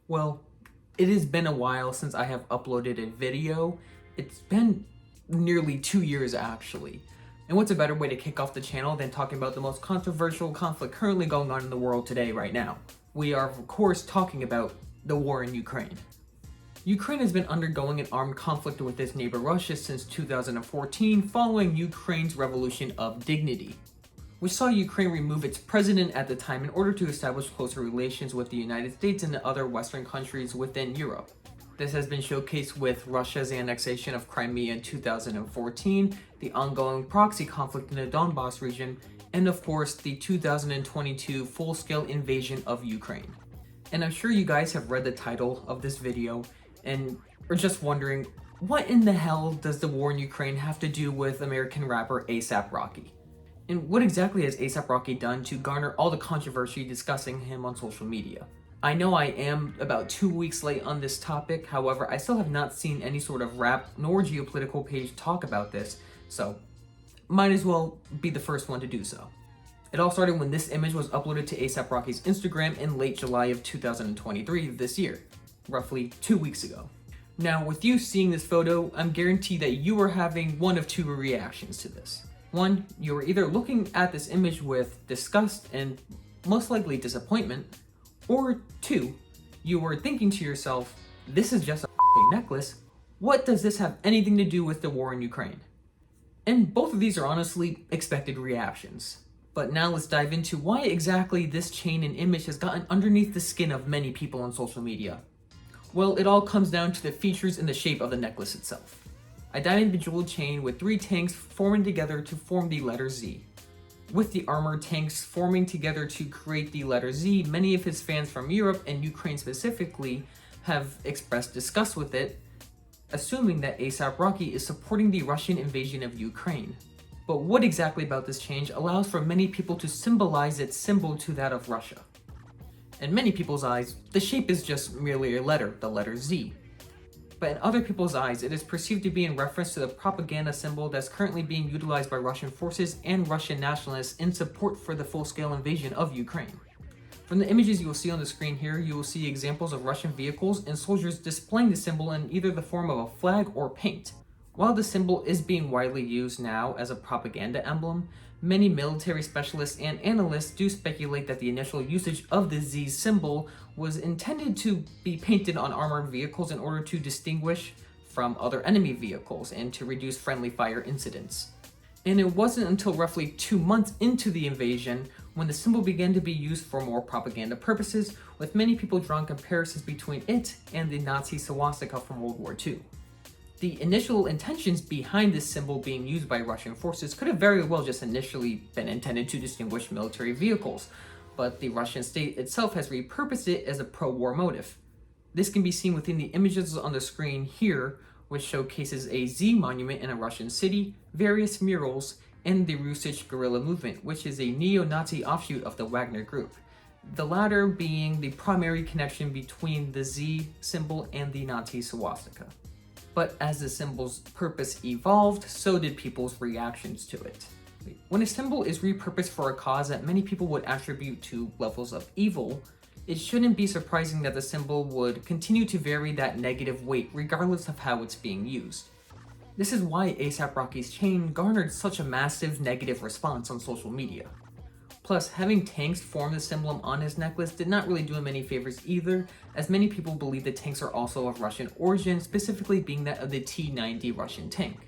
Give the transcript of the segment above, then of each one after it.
Well, it has been a while since I have uploaded a video. It's been nearly 2 years actually. And what's a better way to kick off the channel than talking about the most controversial conflict currently going on in the world today right now? We are of course talking about the war in Ukraine. Ukraine has been undergoing an armed conflict with its neighbor Russia since 2014 following Ukraine's Revolution of Dignity, which saw Ukraine remove its president at the time in order to establish closer relations with the United States and other Western countries within Europe. This has been showcased with Russia's annexation of Crimea in 2014, the ongoing proxy conflict in the Donbas region, and of course the 2022 full-scale invasion of Ukraine. And I'm sure you guys have read the title of this video and are just wondering, what in the hell does the war in Ukraine have to do with American rapper A$AP Rocky? And what exactly has A$AP Rocky done to garner all the controversy discussing him on social media? I know I am about 2 weeks late on this topic, however, I still have not seen any sort of rap nor geopolitical page talk about this, so might as well be the first one to do so. It all started when this image was uploaded to A$AP Rocky's Instagram in late July of 2023 this year, roughly 2 weeks ago. Now, with you seeing this photo, I'm guaranteed that you are having one of two reactions to this. One, you are either looking at this image with disgust and most likely disappointment, or two, you are thinking to yourself, this is just a necklace, what does this have anything to do with the war in Ukraine? And both of these are honestly expected reactions. But now let's dive into why exactly this chain and image has gotten underneath the skin of many people on social media. Well, it all comes down to the features and the shape of the necklace itself. A diamond bejeweled chain with 3 tanks forming together to form the letter Z. With the armored tanks forming together to create the letter Z, many of his fans from Europe and Ukraine specifically have expressed disgust with it, assuming that A$AP Rocky is supporting the Russian invasion of Ukraine. But what exactly about this change allows for many people to symbolize its symbol to that of Russia? In many people's eyes, the shape is just merely a letter, the letter Z. But in other people's eyes, it is perceived to be in reference to the propaganda symbol that's currently being utilized by Russian forces and Russian nationalists in support for the full-scale invasion of Ukraine. From the images you will see on the screen here, you will see examples of Russian vehicles and soldiers displaying the symbol in either the form of a flag or paint. While the symbol is being widely used now as a propaganda emblem, many military specialists and analysts do speculate that the initial usage of the Z symbol was intended to be painted on armored vehicles in order to distinguish from other enemy vehicles and to reduce friendly fire incidents. And it wasn't until roughly 2 months into the invasion when the symbol began to be used for more propaganda purposes, with many people drawing comparisons between it and the Nazi swastika from World War II. The initial intentions behind this symbol being used by Russian forces could have very well just initially been intended to distinguish military vehicles, but the Russian state itself has repurposed it as a pro-war motive. This can be seen within the images on the screen here, which showcases a Z monument in a Russian city, various murals, and the Rusich guerrilla movement, which is a neo-Nazi offshoot of the Wagner group. The latter being the primary connection between the Z symbol and the Nazi swastika. But as the symbol's purpose evolved, so did people's reactions to it. When a symbol is repurposed for a cause that many people would attribute to levels of evil, it shouldn't be surprising that the symbol would continue to vary that negative weight regardless of how it's being used. This is why A$AP Rocky's chain garnered such a massive negative response on social media. Plus, having tanks form the symbol on his necklace did not really do him any favors either, as many people believe the tanks are also of Russian origin, specifically being that of the T-90 Russian tank.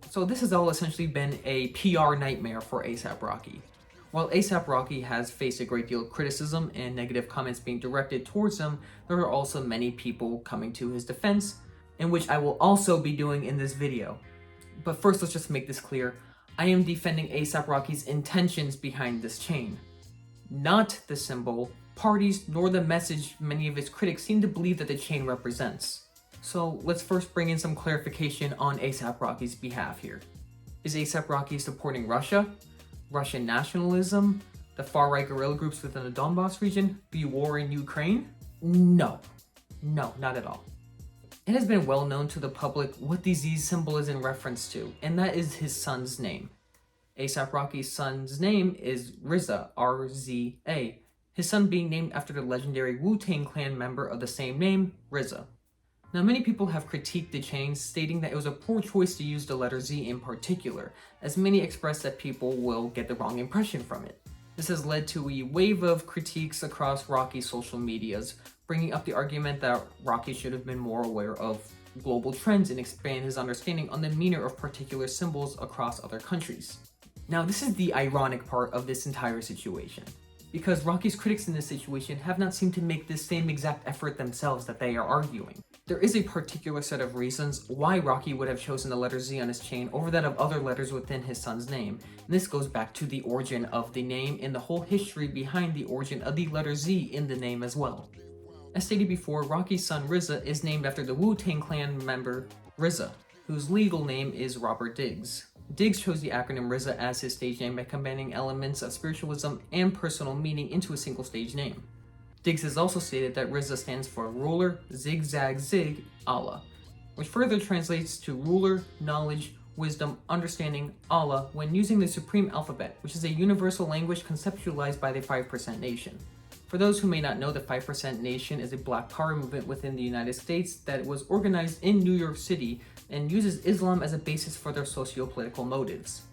So this has all essentially been a PR nightmare for A$AP Rocky. While A$AP Rocky has faced a great deal of criticism and negative comments being directed towards him, there are also many people coming to his defense, in which I will also be doing in this video. But first, let's just make this clear. I am defending A$AP Rocky's intentions behind this chain, not the symbol, parties, nor the message many of his critics seem to believe that the chain represents. So let's first bring in some clarification on A$AP Rocky's behalf here. Is A$AP Rocky supporting Russia, Russian nationalism, the far-right guerrilla groups within the Donbas region, the war in Ukraine? No, not at all. It has been well known to the public what the Z symbol is in reference to, and that is his son's name. A$AP Rocky's son's name is Rizza, R-Z-A, his son being named after the legendary Wu-Tang Clan member of the same name, RZA. Now, many people have critiqued the change, stating that it was a poor choice to use the letter Z in particular, as many express that people will get the wrong impression from it. This has led to a wave of critiques across Rocky's social medias, bringing up the argument that Rocky should have been more aware of global trends and expand his understanding on the meaning of particular symbols across other countries. Now, this is the ironic part of this entire situation, because Rocky's critics in this situation have not seemed to make the same exact effort themselves that they are arguing. There is a particular set of reasons why Rocky would have chosen the letter Z on his chain over that of other letters within his son's name, and this goes back to the origin of the name and the whole history behind the origin of the letter Z in the name as well. As stated before, Rocky's son RZA is named after the Wu-Tang Clan member RZA, whose legal name is Robert Diggs. Diggs chose the acronym RZA as his stage name by combining elements of spiritualism and personal meaning into a single stage name. Diggs has also stated that RZA stands for Ruler, Zigzag Zig, Allah, which further translates to Ruler, Knowledge, Wisdom, Understanding, Allah when using the Supreme Alphabet, which is a universal language conceptualized by the 5% Nation. For those who may not know, the 5% Nation is a Black Power movement within the United States that was organized in New York City and uses Islam as a basis for their socio-political motives.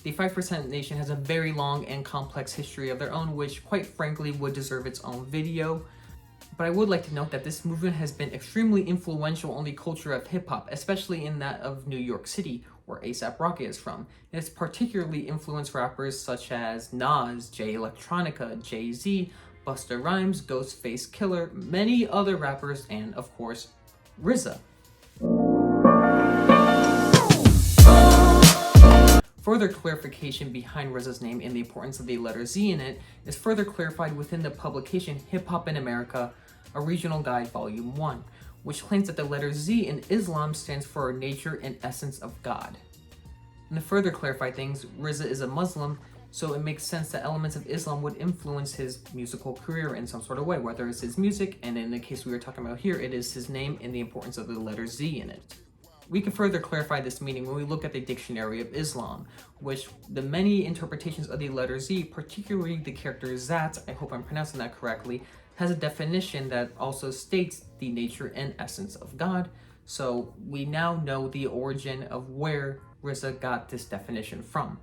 The 5% Nation has a very long and complex history of their own, which quite frankly would deserve its own video. But I would like to note that this movement has been extremely influential on the culture of hip-hop, especially in that of New York City, where A$AP Rocky is from. And it's particularly influenced rappers such as Nas, Jay Electronica, Jay-Z, Busta Rhymes, Ghostface Killah, many other rappers, and of course, RZA. Further clarification behind RZA's name and the importance of the letter Z in it is further clarified within the publication Hip Hop in America, a Regional Guide Volume 1, which claims that the letter Z in Islam stands for nature and essence of God. And to further clarify things, RZA is a Muslim, so it makes sense that elements of Islam would influence his musical career in some sort of way, whether it's his music, and in the case we were talking about here, it is his name and the importance of the letter Z in it. We can further clarify this meaning when we look at the Dictionary of Islam, which the many interpretations of the letter Z, particularly the character Zat, I hope I'm pronouncing that correctly, has a definition that also states the nature and essence of God. So we now know the origin of where RZA got this definition from.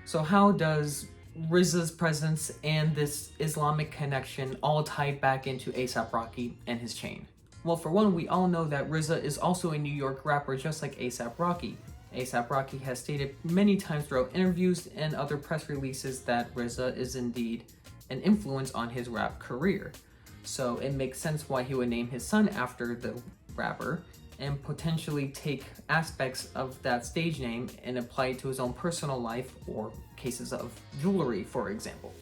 So how does RZA's presence and this Islamic connection all tie back into A$AP Rocky and his chain? Well, for one, we all know that RZA is also a New York rapper just like A$AP Rocky. A$AP Rocky has stated many times throughout interviews and other press releases that RZA is indeed an influence on his rap career. So it makes sense why he would name his son after the rapper and potentially take aspects of that stage name and apply it to his own personal life or cases of jewelry, for example.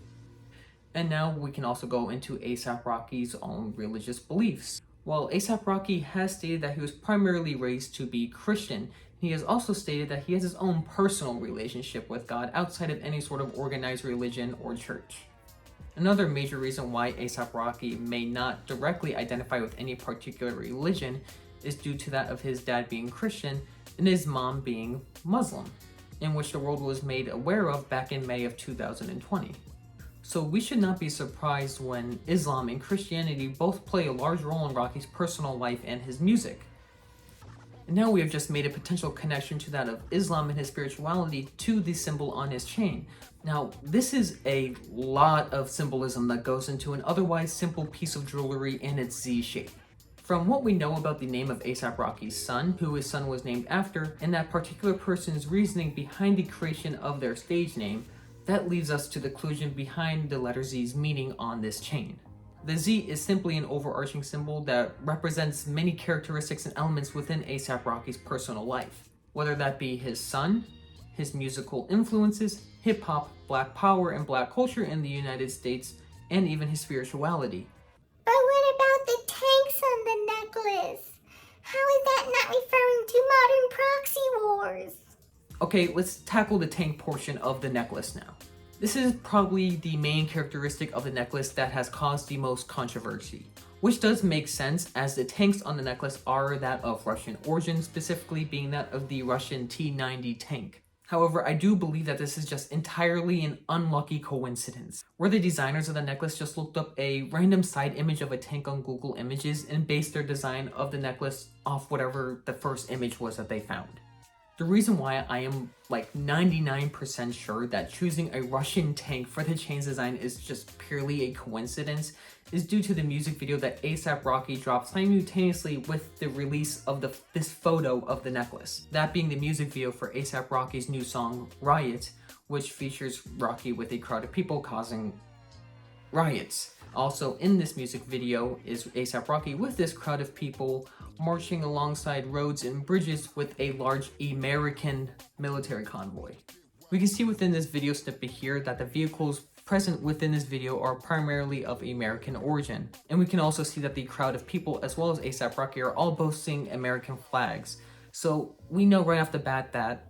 And now we can also go into A$AP Rocky's own religious beliefs. While A$AP Rocky has stated that he was primarily raised to be Christian, he has also stated that he has his own personal relationship with God outside of any sort of organized religion or church. Another major reason why A$AP Rocky may not directly identify with any particular religion is due to that of his dad being Christian and his mom being Muslim, in which the world was made aware of back in May of 2020. So we should not be surprised when Islam and Christianity both play a large role in Rocky's personal life and his music. And now we have just made a potential connection to that of Islam and his spirituality to the symbol on his chain. Now, this is a lot of symbolism that goes into an otherwise simple piece of jewelry in its Z shape. From what we know about the name of A$AP Rocky's son, who his son was named after, and that particular person's reasoning behind the creation of their stage name, that leads us to the conclusion behind the letter Z's meaning on this chain. The Z is simply an overarching symbol that represents many characteristics and elements within A$AP Rocky's personal life, whether that be his son, his musical influences, hip-hop, Black Power, and Black culture in the United States, and even his spirituality. But what about the tanks on the necklace? How is that not referring to modern proxy wars? Okay, let's tackle the tank portion of the necklace now. This is probably the main characteristic of the necklace that has caused the most controversy, which does make sense as the tanks on the necklace are that of Russian origin, specifically being that of the Russian T-90 tank. However, I do believe that this is just entirely an unlucky coincidence, where the designers of the necklace just looked up a random side image of a tank on Google Images and based their design of the necklace off whatever the first image was that they found. The reason why I am like 99% sure that choosing a Russian tank for the chain's design is just purely a coincidence is due to the music video that A$AP Rocky dropped simultaneously with the release of this photo of the necklace. That being the music video for A$AP Rocky's new song, Riot, which features Rocky with a crowd of people causing riots. Also in this music video is A$AP Rocky with this crowd of people marching alongside roads and bridges with a large American military convoy. We can see within this video snippet here that the vehicles present within this video are primarily of American origin. And we can also see that the crowd of people as well as A$AP Rocky are all boasting American flags. So we know right off the bat that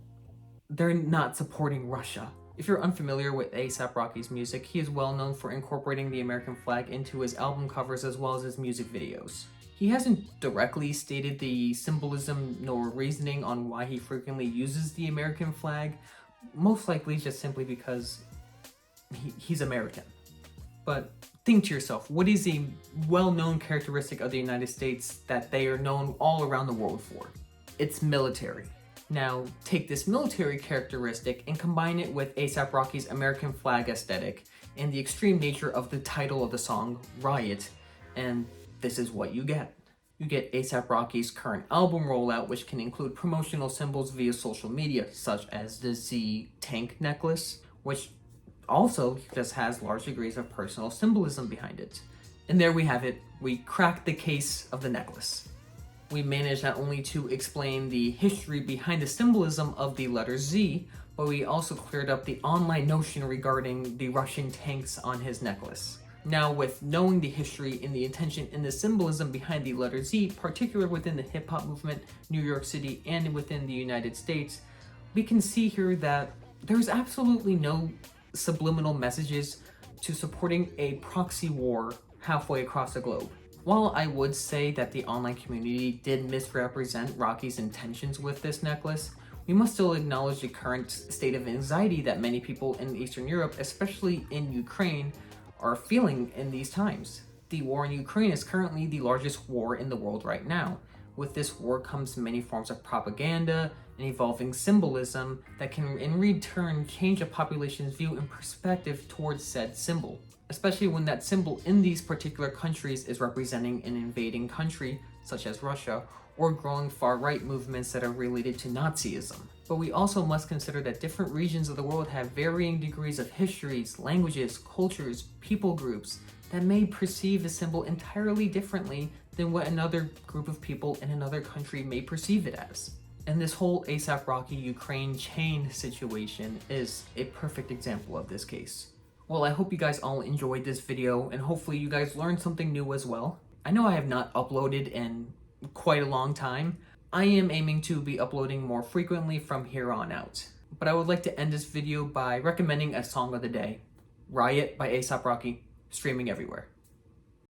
they're not supporting Russia. If you're unfamiliar with A$AP Rocky's music, he is well known for incorporating the American flag into his album covers as well as his music videos. He hasn't directly stated the symbolism nor reasoning on why he frequently uses the American flag, most likely just simply because he's American. But think to yourself, what is a well-known characteristic of the United States that they are known all around the world for? It's military. Now, take this military characteristic and combine it with A$AP Rocky's American flag aesthetic and the extreme nature of the title of the song, Riot, and this is what you get. You get A$AP Rocky's current album rollout, which can include promotional symbols via social media, such as the Z tank necklace, which also just has large degrees of personal symbolism behind it. And there we have it. We cracked the case of the necklace. We managed not only to explain the history behind the symbolism of the letter Z, but we also cleared up the online notion regarding the Russian tanks on his necklace. Now, with knowing the history and the intention and the symbolism behind the letter Z, particularly within the hip-hop movement, New York City, and within the United States, we can see here that there's absolutely no subliminal messages to supporting a proxy war halfway across the globe. While I would say that the online community did misrepresent Rocky's intentions with this necklace, we must still acknowledge the current state of anxiety that many people in Eastern Europe, especially in Ukraine, are feeling in these times. The war in Ukraine is currently the largest war in the world right now. With this war comes many forms of propaganda and evolving symbolism that can in return change a population's view and perspective towards said symbol, especially when that symbol in these particular countries is representing an invading country, such as Russia, or growing far-right movements that are related to Nazism. But we also must consider that different regions of the world have varying degrees of histories, languages, cultures, people groups that may perceive a symbol entirely differently than what another group of people in another country may perceive it as. And this whole A$AP Rocky Ukraine chain situation is a perfect example of this case. Well, I hope you guys all enjoyed this video and hopefully you guys learned something new as well. I know I have not uploaded in quite a long time. I am aiming to be uploading more frequently from here on out. But I would like to end this video by recommending a song of the day, Riot by A$AP Rocky, streaming everywhere.